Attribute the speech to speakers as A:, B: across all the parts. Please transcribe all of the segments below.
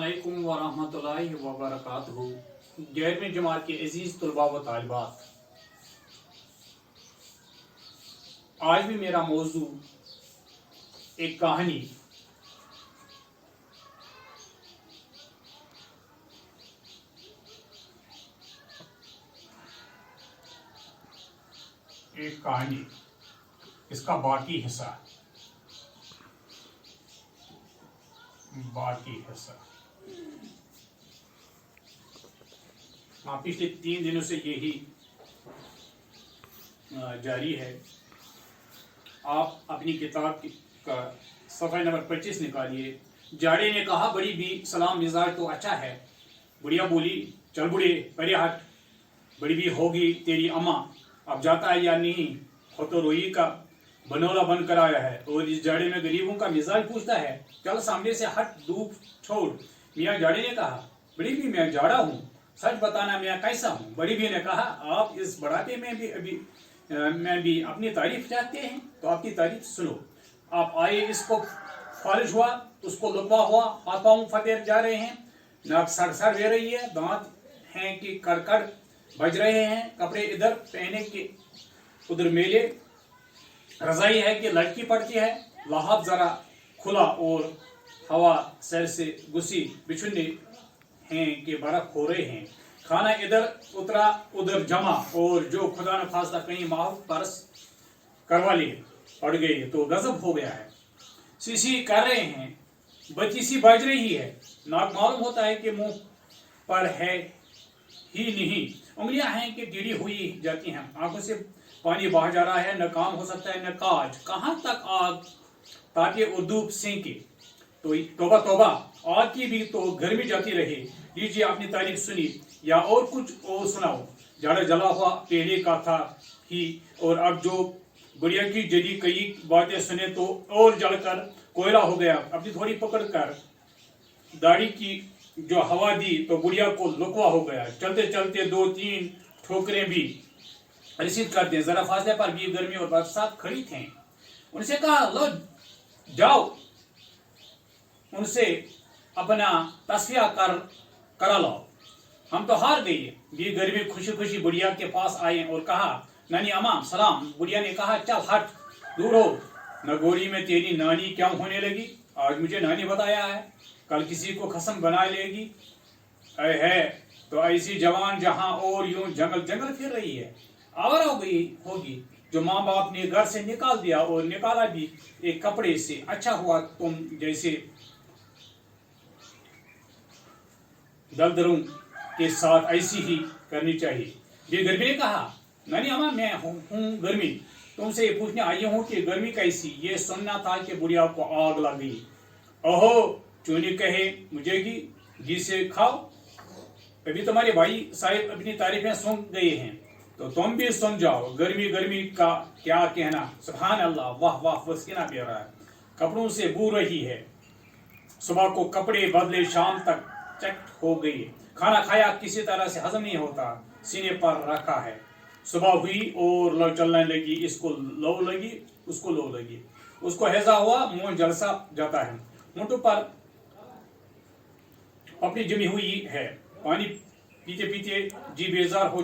A: अस्सलामुअलैकुम वरहमतुल्लाहि वबरकातुहू। 11वीं जमात के अजीज तलबा व तालिबात, आज भी मेरा मौजू एक कहानी इसका बाकी हिस्सा पिछले 3 दिनों से यही जारी है। आप अपनी किताब का सफ़ा नंबर 25 निकालिए। जाड़े ने कहा, बड़ी भी सलाम मिजाज तो अच्छा है। बुढ़िया बोली, चल बुढ़े परे हट, बड़ी भी होगी तेरी अम्मा, अब जाता है या नहीं? हो तो रोई का बनोला बन कर आया है और इस जाड़े में गरीबों का मिजाज पूछता है। चल सामने से हट, धूप छोड़। मियाँ जाड़े ने कहा, बड़ी भी मैं जाड़ा हूँ, सच बताना मैं कैसा हूँ? बड़ी भी ने कहा, आप इस बढ़ाते में भी मैं भी अपनी तारीफ चाहते हैं तो आपकी तारीफ सुनो। आप आए, इसको फालिश हुआ, उसको लुकवा हुआ, हाथ पाँव फतेर जा रहे हैं, नाक सर दे रही है, दांत हैं कि कड़कड़ बज रहे हैं, कपड़े इधर पहने के उधर मेले, रजाई है कि लटकी पड़ती है, लहाब जरा खुला और हवा सर से घुसी बिछुने हैं कि बर्फ हो रहे हैं, खाना इधर उतरा उधर जमा, और जो खुदा न खास्ता कहीं माहौल परस करवा लिए पड़ गई तो गजब हो गया है। सीसी कर रहे हैं, बत्ती सी बज रही है, नाक मालूम होता है कि मुंह पर है ही नहीं, उंगलियां हैं कि टेढ़ी हुई जाती हैं, आंखों से पानी बह जा रहा है, न काम हो सकता है न काज, कहां तक आग ताकि उर्दू सेंके। तो तोबा तोबा, आग की भी तो गर्मी जाती रहे। लीजिए अपनी तारीफ सुनी या और कुछ और सुनाओ। जाड़ा जला हुआ पहले का था ही, और अब जो बुढ़िया की जली कई बातें सुने तो और जलकर कोयला हो गया। अपनी थोड़ी पकड़ कर दाढ़ी की जो हवा दी तो बुढ़िया को लुकवा हो गया। चलते चलते 2-3 ठोकरें भी रिसीव कर दें। जरा फासले पर भी गर्मी और बरसात खड़ी थे। उनसे कहा, लो जाओ, उनसे अपना तस्फिया करा लो, हम तो हार गई। ये गर्मी खुशी खुशी बुढ़िया के पास आए और कहा, नानी अम्मा सलाम। बुढ़िया ने कहा, चल हट, दूर हो, नगोरी में तेरी नानी क्यों होने लगी? आज मुझे नानी बताया है, कल किसी को खसम बना लेगी। है तो ऐसी जवान जहां और यूं जंगल जंगल फिर रही है, आवारा हो गई होगी, जो माँ बाप ने घर से निकाल दिया और निकाला भी एक कपड़े से। अच्छा हुआ तुम जैसे दलदरों के साथ ऐसी ही करनी चाहिए। ये गर्मी ने कहा, नानी अम्मा मैं हूँ गर्मी, तुमसे ये पूछने आई हूँ कि गर्मी कैसी? ये सुनना था कि बुढ़िया को आग लग गई। ओहो, चूनी कहे मुझे घी से खाओ। अभी तुम्हारे भाई साहब अपनी तारीफें सुन गए हैं तो तुम भी सुन जाओ। गर्मी गर्मी का क्या कहना, सुभान अल्लाह, वाह वाह, पसीना बह रहा है, कपड़ों से बू रही है। सुबह को कपड़े बदले, शाम तक चट हो गई। खाना खाया किसी तरह से हजम नहीं होता, सीने पर रखा है। सुबह हुई और लौ चलने लगी, इसको लो लगी, उसको लो लगी, उसको हैजा हुआ, मुंह जलसा जाता है, होंठों पर अपनी जमी हुई है। पानी पीते पीते जी बेजार हुआ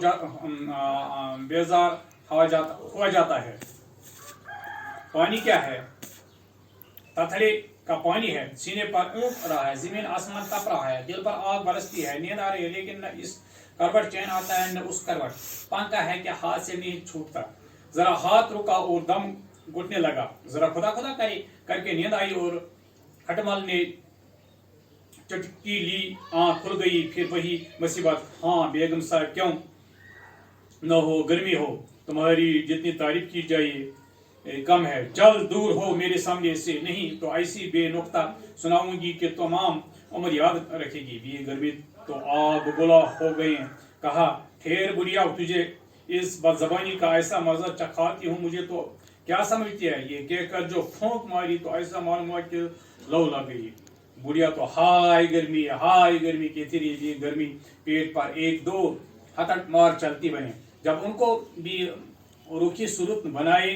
A: जाता है। पानी क्या है? तथड़े का पानी है, सीने पर ऊँट रहा है, जमीन आसमान तप रहा है, दिल पर आग बरसती है, नींद आ रही है, लेकिन न इस करवट चैन आता है न उस करवट। पंखा है कि हाथ से नहीं छूटता। जरा हाथ रुका और दम घुटने लगा, जरा खुदा खुदा करके नींद आई और खटमल ने चटकी ली, आँख खुल गई। फिर वही मुसीबत, हाँ बेगम साहब क्यों न हो, गर्मी हो, तुम्हारी जितनी तारीफ की जाए कम है, चल दूर हो मेरे सामने से, नहीं तो ऐसी बेनुक्ता सुनाऊंगी कि तमाम उम्र याद रखेगी। ये गर्मी तो आग गोला हो गई। कहा, ठेर बुढ़िया, तुझे इस बदजबानी का ऐसा मजा चखाती हूँ, मुझे तो क्या समझती है? ये कहकर जो फूंक मारी तो ऐसा मालूम हुआ कि लौ लग गई। बुढ़िया तो हाय गर्मी कहती रही। ये गर्मी पेट पर 1-2 हथक मार चलती बने। जब उनको भी रुखी सूरत बनाए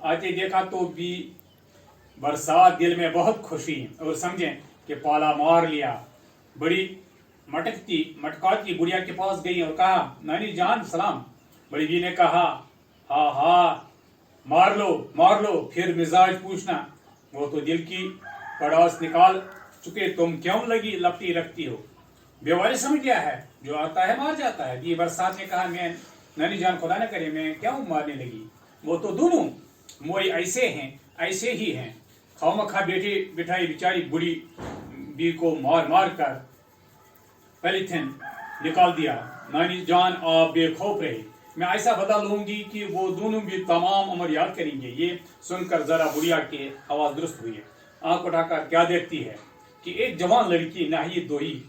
A: आते देखा तो भी बरसात दिल में बहुत खुशी और समझें कि पाला मार लिया। बड़ी मटकाती गुड़िया के पास गई और कहा, नानी जान सलाम। बड़ी बी ने कहा, हाँ हाँ मार लो, फिर मिजाज पूछना। वो तो दिल की पड़ास निकाल चुके, तुम क्यों लगी लपटी रखती हो। बेवारी समझ गया है, जो आता है मार जाता है। बी बरसात ने कहा, मैं नानी जान खुदा न करे, मैं क्यों मारने लगी। वो तो दोनों मोई ऐसे ही हैं। खामखा बेटी बिठाई बेचारी बुढ़ी बी को मार मार कर पॉलीथिन निकाल दिया। नानी जान आप बेखौफ रहे, मैं ऐसा बदला लूंगी कि वो दोनों भी तमाम उम्र याद करेंगे। ये सुनकर जरा बुढ़िया के आवाज दुरुस्त हुई। आंख उठाकर क्या देखती है कि एक जवान लड़की नहाई धोई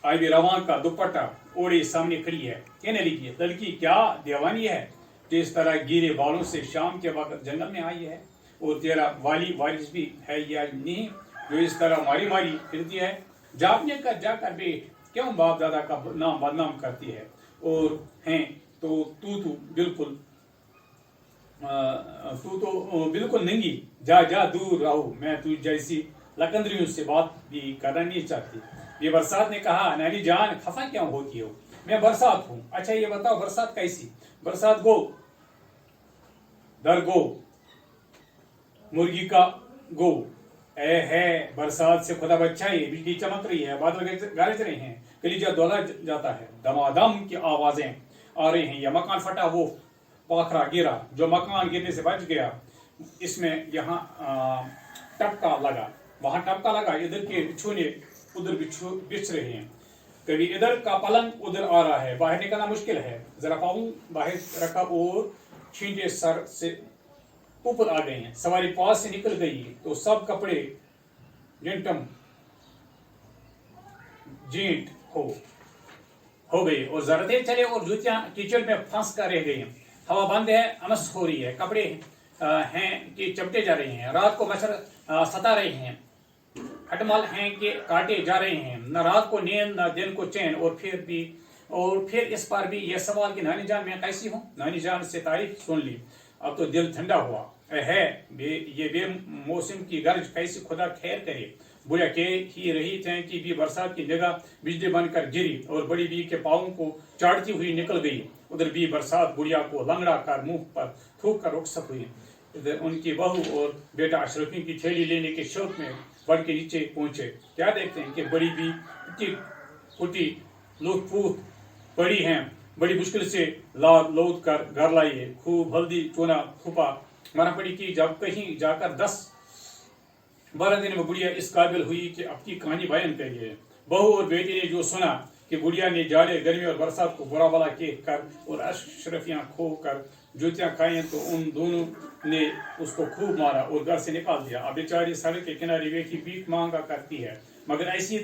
A: आबी रवान का दुपट्टा ओढ़े सामने खड़ी है। कहने लगी, लड़की क्या दीवानी है जो इस तरह गिरे बालों से शाम के वक्त जंगल में आई है, और तेरा वाली वारिस भी है या नहीं जो इस तरह मारी मारी फिरती है। जापने कर जाकर बेट, क्यों बाप दादा का नाम बदनाम करती है। और हैं तो तू बिल्कुल नंगी, जा दूर रहो, मैं तू जैसी लकंदरियों से बात भी करना नहीं चाहती। ये बरसात ने कहा, नानी जान खफा क्यों होती हो, मैं बरसात हूँ। अच्छा ये बताओ बरसात कैसी। बरसात गो दर गो मुर्गी का गो ए है। बरसात से खुदा बचाई, बिजली चमक रही है, बादल गरज रहे हैं, कलीजा दौड़ा जाता है, दमादम की आवाजें आ रही हैं। यह मकान फटा, वो पाखरा गिरा, जो मकान गिरने से बच गया, इसमें यहाँ टपका लगा, वहां टपका लगा, इधर के बिछोने उधर बिछ रहे हैं, कभी इधर का पलंग उधर आ रहा है, बाहर निकलना मुश्किल है। जरा पाऊं बाहर रखा और छींटे सर से ऊपर आ गए हैं। सवारी पास से निकल गई तो सब कपड़े जींट हो गई और जरते चले और जूतियां कीचड़ में फंस कर रह गई। हवा बंद है, अमस हो रही है, कपड़े हैं कि चपटे जा रहे हैं, रात को मच्छर सता रहे हैं, खटमल हैं कि काटे जा रहे हैं, न रात को नींद न दिन को चैन। और फिर इस बार भी यह सवाल कि नानी जान मैं कैसी हूँ। नानी जान से तारीफ सुन ली, अब तो दिल ठंडा हुआ है। ये बेमौसम की गर्ज कैसी खुदा खैर करे। बुढ़िया कह ही रही थे कि भी बरसात की निगाह बिजली बनकर गिरी और बड़ी बी के पाँव को चाटती हुई निकल गई। उधर भी बरसात बुढ़िया को लंगड़ा कर मुंह पर थूक कर रुखसत हुई। इधर उनकी बहू और बेटा अशरफी की थैली लेने के शौक में बढ़ के नीचे पहुंचे। क्या देखते हैं कि बड़ी बी फुटी लूट पड़ी हैं, बड़ी मुश्किल से लाद लोद कर घर लाई है। खूब हल्दी चूना फूपा मरा पड़ी की, जब कहीं जाकर 10-12 दिन में बुढ़िया इस काबिल हुई कि अपनी कहानी बयान करिए। बहू और बेटी ने जो सुना कि बुढ़िया ने जाड़े गर्मी और बरसात को बुरा भला के कर और अशरफियां खो कर जूतियां खाई, तो उन दोनों ने उसको खूब मारा और घर से निकाल दिया। अब बेचारी सड़क के किनारे बैठी भीख मांगा करती है, मगर ऐसी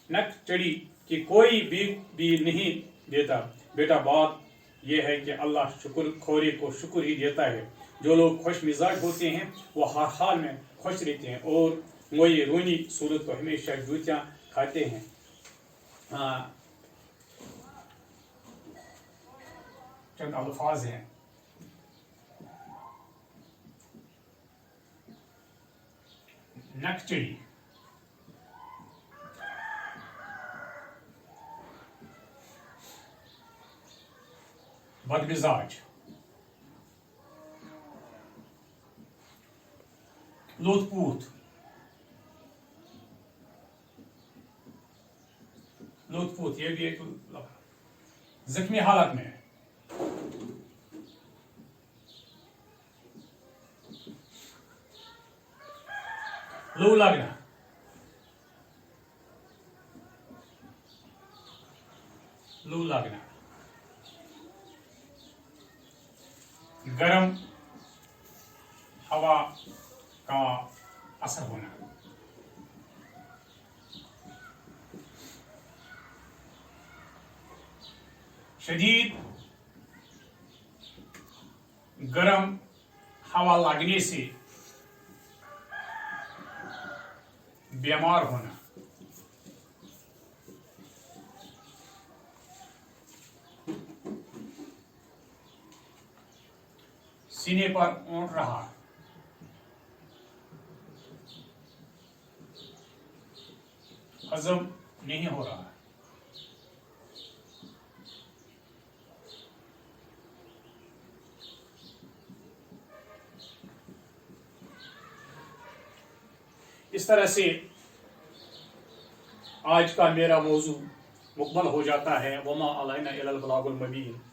A: नक चढ़ी कि कोई भीख भी नहीं देता। बेटा बात यह है कि अल्लाह शुक्र खोरी को शुक्र ही देता है। जो लोग खुश मिजाज होते हैं वो हर हाल में खुश रहते हैं, और मोई रोनी सूरत को हमेशा जूतियां खाते हैं। चंद अल्फाज हैं। नकचड़ी, बदमिजाज, लूटपूट, ये भी एक जख्मी हालत में, लू लगना, गर्म हवा का असर होना, शदीद गर्म हवा लगने से बीमार होना, सीने पर ऊँट रहा, हजम نہیں ہو رہا ہے. اس طرح سے آج کا میرا موضوع مکمل ہو جاتا ہے. وما علینا الا البلاغ المبین.